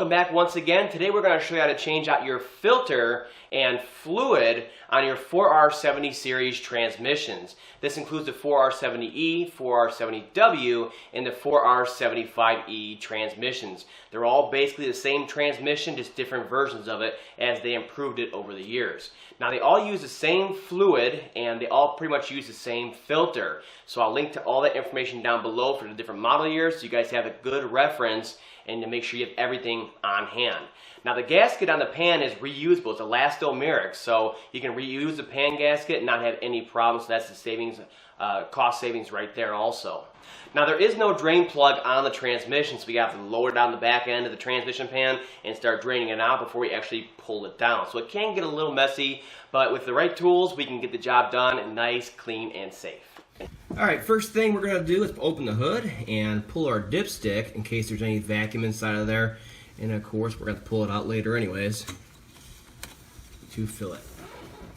welcome back once again. Today we're going to show you how to change out your filter and fluid on your 4R70 series transmissions. This includes the 4R70E, 4R70W, and the 4R75E transmissions. They're all basically the same transmission, just different versions of it as they improved it over the years. Now they all use the same fluid and they all pretty much use the same filter. So I'll link to all that information down below for the different model years so you guys have a good reference and to make sure you have everything on hand. Now the gasket on the pan is reusable. It's elastomeric, so you can reuse the pan gasket and not have any problems. So that's the savings, cost savings right there also. Now there is no drain plug on the transmission, so we have to lower it down the back end of the transmission pan and start draining it out before we actually pull it down. So it can get a little messy, but with the right tools we can get the job done and nice, clean, and safe. Alright, first thing we're going to do is open the hood and pull our dipstick in case there's any vacuum inside of there. And of course, we're going to pull it out later anyways to fill it.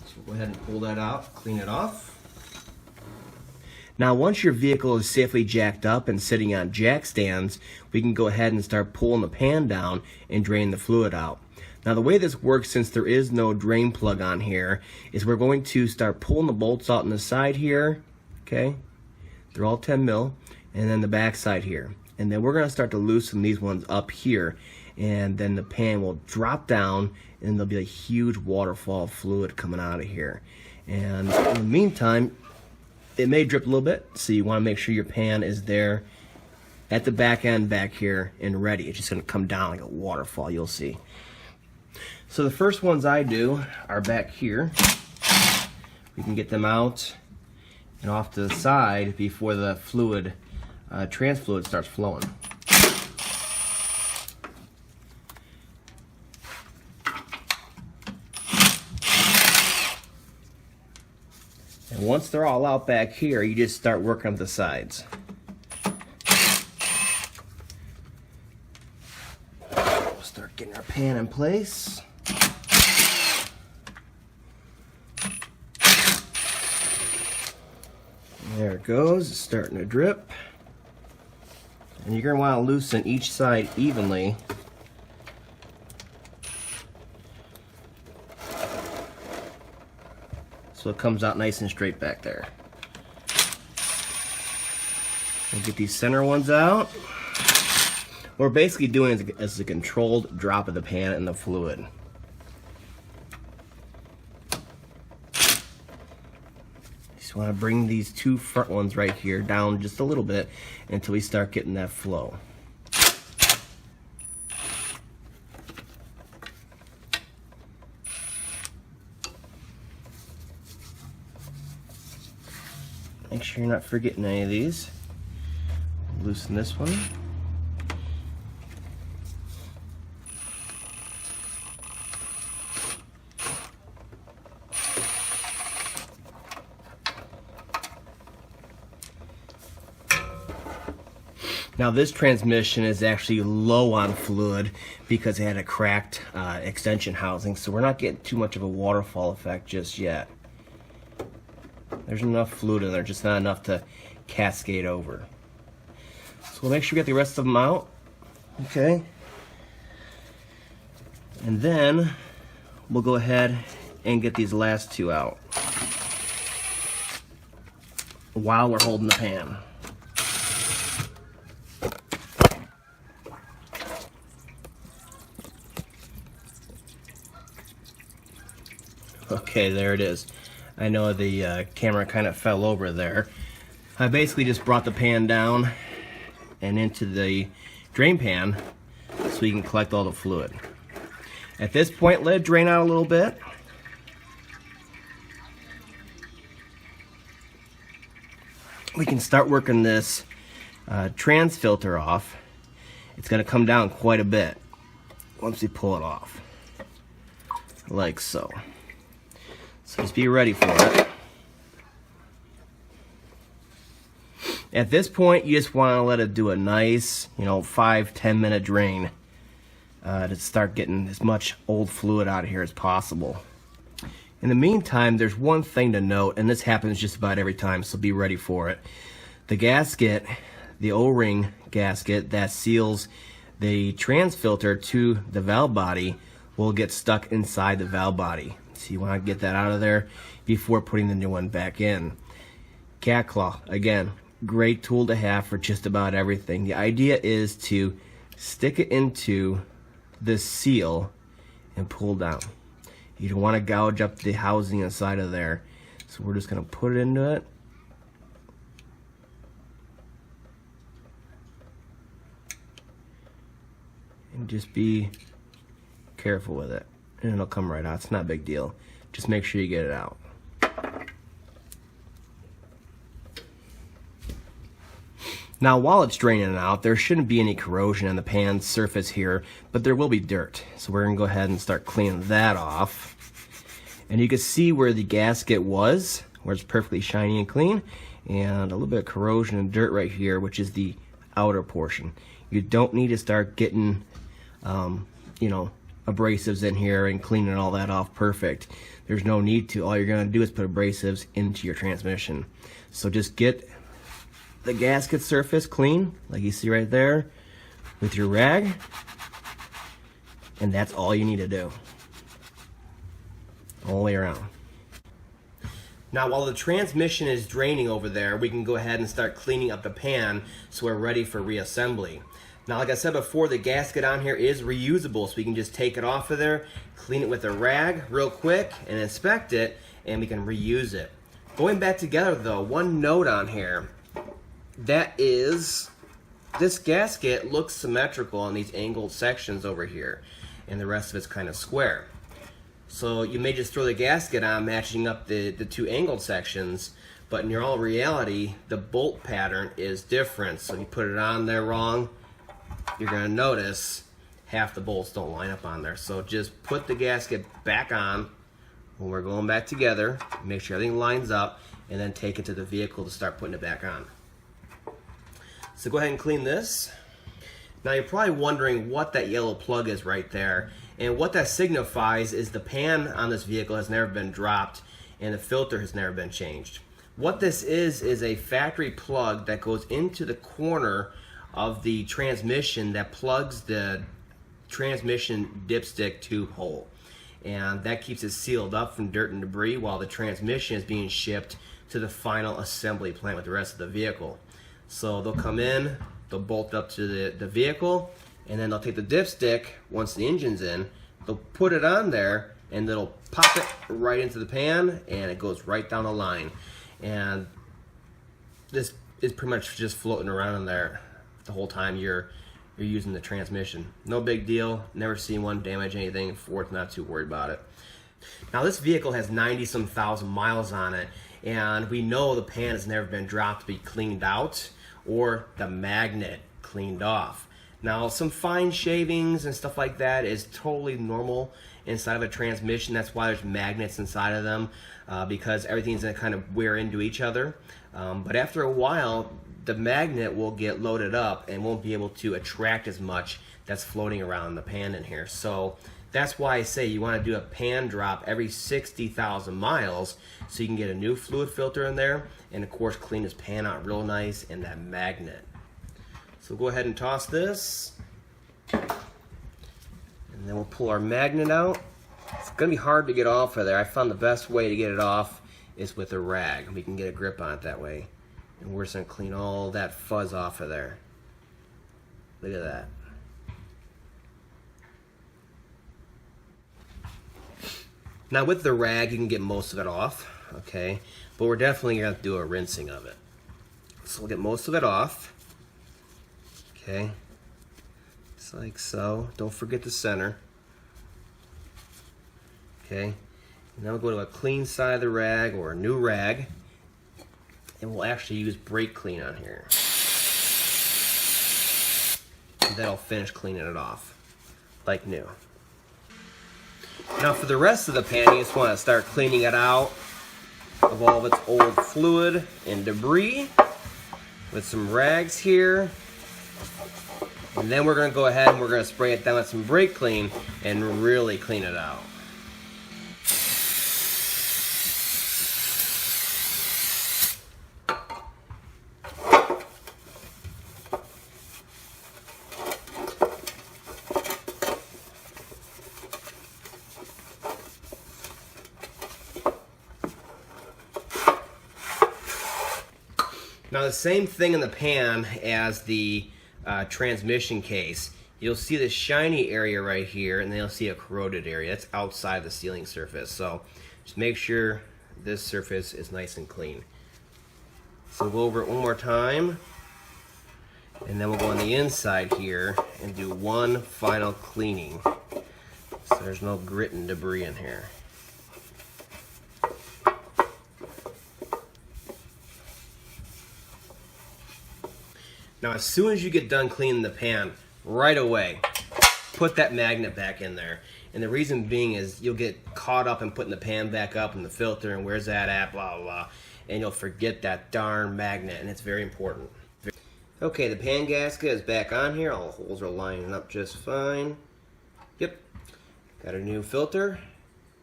So we'll go ahead and pull that out, clean it off. Now once your vehicle is safely jacked up and sitting on jack stands, we can go ahead and start pulling the pan down and drain the fluid out. Now the way this works, since there is no drain plug on here, is we're going to start pulling the bolts out on the side here. Okay, they're all 10 mil, and then the back side here. And then we're going to start to loosen these ones up here, and then the pan will drop down and there'll be a huge waterfall of fluid coming out of here. And in the meantime, it may drip a little bit, so you want to make sure your pan is there at the back end back here and ready. It's just going to come down like a waterfall, you'll see. So the first ones I do are back here. We can get them out and off to the side before the fluid, trans fluid starts flowing. And once they're all out back here, you just start working up the sides. We'll start getting our pan in place. There it goes, it's starting to drip. And you're going to want to loosen each side evenly. So it comes out nice and straight back there. We'll get these center ones out. What we're basically doing is a controlled drop of the pan in the fluid. Just want to bring these two front ones right here down just a little bit until we start getting that flow. Make sure you're not forgetting any of these. Loosen this one. Now this transmission is actually low on fluid because it had a cracked extension housing, so we're not getting too much of a waterfall effect just yet. There's enough fluid in there, just not enough to cascade over. So we'll make sure we get the rest of them out. Okay. And then we'll go ahead and get these last two out while we're holding the pan. Okay, there it is. I know the camera kind of fell over there. I basically just brought the pan down and into the drain pan so you can collect all the fluid. At this point, let it drain out a little bit. We can start working this trans filter off. It's going to come down quite a bit once we pull it off, like so. So just be ready for it. At this point, you just want to let it do a nice, 5-10 minute drain to start getting as much old fluid out of here as possible. In the meantime, there's one thing to note, and this happens just about every time, so be ready for it. The gasket, the O-ring gasket that seals the trans filter to the valve body will get stuck inside the valve body. So you want to get that out of there before putting the new one back in. Cat claw, again, great tool to have for just about everything. The idea is to stick it into the seal and pull down. You don't want to gouge up the housing inside of there. So we're just going to put it into it. And just be careful with it. And it'll come right out. It's not a big deal. Just make sure you get it out. Now while it's draining out, there shouldn't be any corrosion on the pan surface here, but there will be dirt. So we're going to go ahead and start cleaning that off. And you can see where the gasket was, where it's perfectly shiny and clean, and a little bit of corrosion and dirt right here, which is the outer portion. You don't need to start getting, abrasives in here and cleaning all that off perfect. There's no need to. All you're going to do is put abrasives into your transmission. So just get the gasket surface clean, like you see right there, with your rag, and that's all you need to do. All the way around. Now while the transmission is draining over there, we can go ahead and start cleaning up the pan so we're ready for reassembly. Now like I said before, the gasket on here is reusable, so we can just take it off of there, clean it with a rag real quick, and inspect it, and we can reuse it. Going back together though, one note on here, that is, this gasket looks symmetrical on these angled sections over here, and the rest of it's kind of square. So you may just throw the gasket on, matching up the two angled sections, but in all reality, the bolt pattern is different. So if you put it on there wrong, you're going to notice half the bolts don't line up on there. So just put the gasket back on when we're going back together, make sure everything lines up, and then take it to the vehicle to start putting it back on. So go ahead and clean this. Now you're probably wondering what that yellow plug is right there. And what that signifies is the pan on this vehicle has never been dropped and the filter has never been changed. What this is a factory plug that goes into the corner of the transmission that plugs the transmission dipstick tube hole. And that keeps it sealed up from dirt and debris while the transmission is being shipped to the final assembly plant with the rest of the vehicle. So they'll come in, they'll bolt up to the vehicle, and then they'll take the dipstick, once the engine's in, they'll put it on there, and they'll pop it right into the pan, and it goes right down the line. And this is pretty much just floating around in there the whole time you're using the transmission. No big deal, never seen one damage anything, Ford's not too worried about it. Now this vehicle has 90-some thousand miles on it, and we know the pan has never been dropped to be cleaned out, or the magnet cleaned off. Now some fine shavings and stuff like that is totally normal inside of a transmission. That's why there's magnets inside of them, because everything's going to kind of wear into each other. But after a while, the magnet will get loaded up and won't be able to attract as much that's floating around the pan in here. So that's why I say you want to do a pan drop every 60,000 miles so you can get a new fluid filter in there, and of course clean this pan out real nice and that magnet. So go ahead and toss this, and then we'll pull our magnet out. It's going to be hard to get off of there. I found the best way to get it off is with a rag. We can get a grip on it that way. And we're just going to clean all that fuzz off of there. Look at that. Now with the rag, you can get most of it off, okay? But we're definitely going to have to do a rinsing of it. So we'll get most of it off. Okay, just like so. Don't forget the center. Okay, and then we'll go to a clean side of the rag or a new rag, and we'll actually use brake clean on here. And that'll finish cleaning it off like new. Now for the rest of the pan, you just want to start cleaning it out of all of its old fluid and debris with some rags here. And then we're going to go ahead and we're going to spray it down with some brake clean and really clean it out. Now the same thing in the pan as the transmission case. You'll see the shiny area right here, and then you'll see a corroded area. That's outside the sealing surface. So just make sure this surface is nice and clean. So we'll go over it one more time, and then we'll go on the inside here and do one final cleaning, so there's no grit and debris in here. Now as soon as you get done cleaning the pan, right away, put that magnet back in there. And the reason being is you'll get caught up in putting the pan back up and the filter and where's that at, blah, blah, blah. And you'll forget that darn magnet, and it's very important. Okay, the pan gasket is back on here. All the holes are lining up just fine. Yep, got a new filter.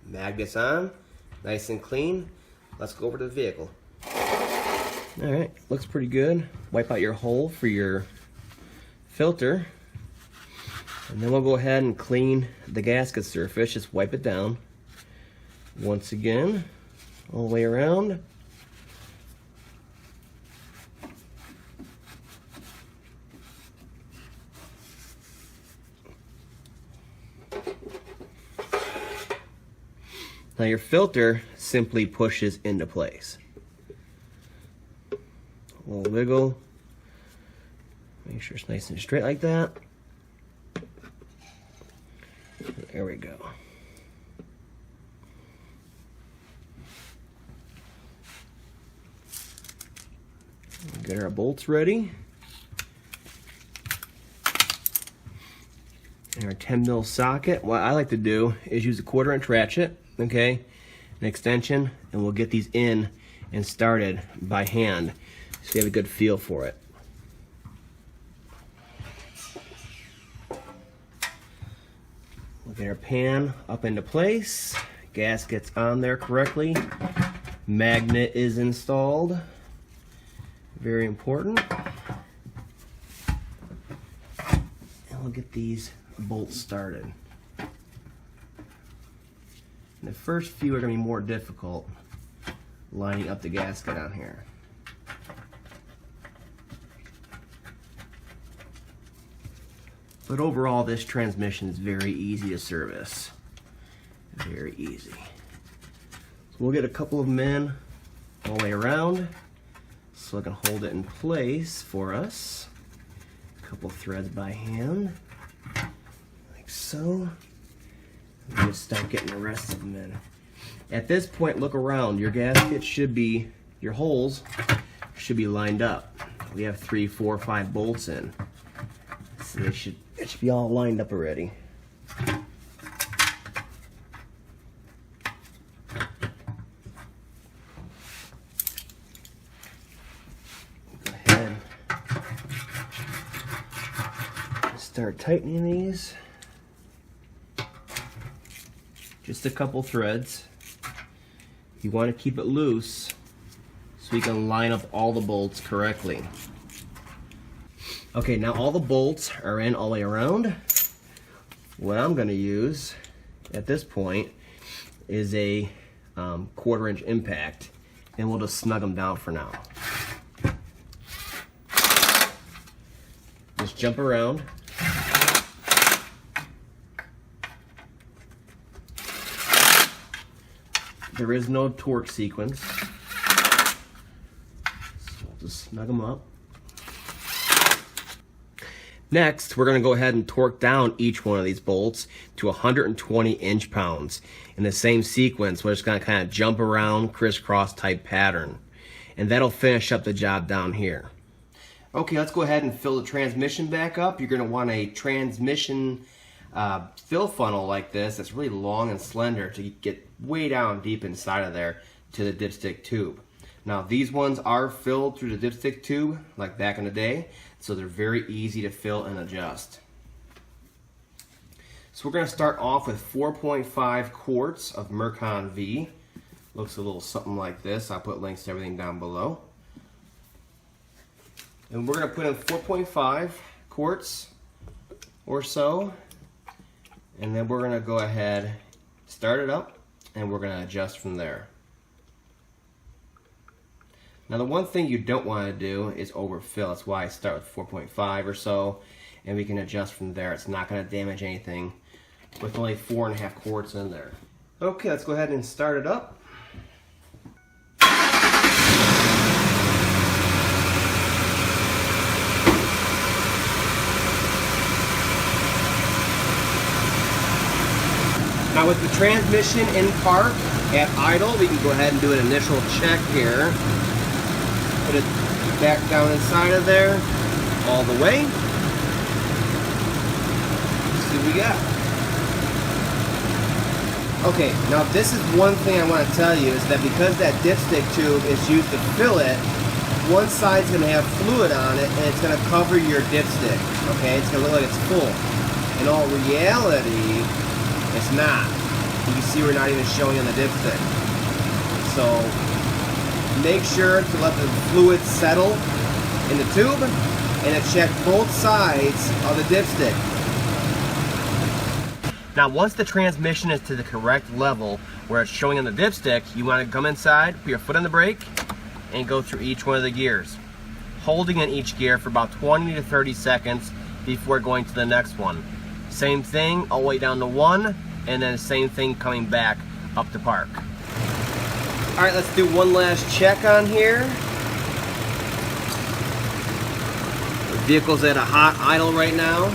Magnets on, nice and clean. Let's go over to the vehicle. All right, looks pretty good. Wipe out your hole for your filter. And then we'll go ahead and clean the gasket surface. Just wipe it down. Once again, all the way around. Now your filter simply pushes into place. A little wiggle. Make sure it's nice and straight like that. There we go. Get our bolts ready. And our 10mm socket. What I like to do is use a 1/4" ratchet, okay, an extension, and we'll get these in and started by hand so you have a good feel for it. We'll get our pan up into place. Gasket's on there correctly. Magnet is installed. Very important. And we'll get these bolts started. And the first few are going to be more difficult, lining up the gasket on here. But overall, this transmission is very easy to service. Very easy. So we'll get a couple of them in all the way around so I can hold it in place for us. A couple threads by hand, like so. And just start getting the rest of them in. At this point, look around. Your gasket should be, your holes should be lined up. We have 3, 4, 5 bolts in. So it should be all lined up already. Go ahead. Start tightening these. Just a couple threads. You want to keep it loose so you can line up all the bolts correctly. Okay, now all the bolts are in all the way around. What I'm going to use at this point is a 1/4" impact, and we'll just snug them down for now. Just jump around. There is no torque sequence, so we'll just snug them up. Next, we're going to go ahead and torque down each one of these bolts to 120 inch-pounds. In the same sequence, we're just going to kind of jump around, crisscross type pattern. And that'll finish up the job down here. Okay, let's go ahead and fill the transmission back up. You're going to want a transmission fill funnel like this that's really long and slender to get way down deep inside of there to the dipstick tube. Now these ones are filled through the dipstick tube like back in the day, so they're very easy to fill and adjust. So we're going to start off with 4.5 quarts of Mercon V. Looks a little something like this. I'll put links to everything down below. And we're going to put in 4.5 quarts or so, and then we're going to go ahead, start it up, and we're going to adjust from there. Now the one thing you don't want to do is overfill. That's why I start with 4.5 or so, and we can adjust from there. It's not going to damage anything with only 4.5 quarts in there. Okay, let's go ahead and start it up. Now with the transmission in park at idle, we can go ahead and do an initial check here. Put it back down inside of there, all the way. Let's see what we got. Okay, now this is one thing I want to tell you, is that because that dipstick tube is used to fill it, one side's going to have fluid on it and it's going to cover your dipstick. Okay, it's going to look like it's full. In all reality, it's not. You can see we're not even showing on the dipstick. So make sure to let the fluid settle in the tube and to check both sides of the dipstick. Now once the transmission is to the correct level where it's showing on the dipstick, you want to come inside, put your foot on the brake, and go through each one of the gears, holding in each gear for about 20 to 30 seconds before going to the next one. Same thing all the way down to 1, and then same thing coming back up to park. Alright, let's do one last check on here. The vehicle's at a hot idle right now,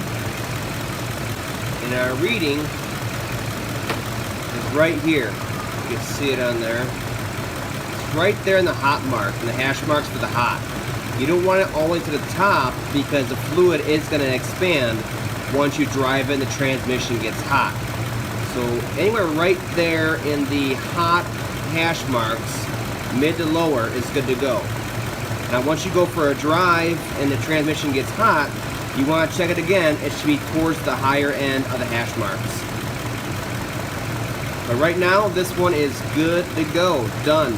and our reading is right here. You can see it on there. It's right there in the hot mark, and the hash marks for the hot. You don't want it all the way to the top because the fluid is going to expand once you drive it and the transmission gets hot. So anywhere right there in the hot hash marks, mid to lower, is good to go. Now once you go for a drive and the transmission gets hot, you want to check it again. It should be towards the higher end of the hash marks. But right now, this one is good to go. Done.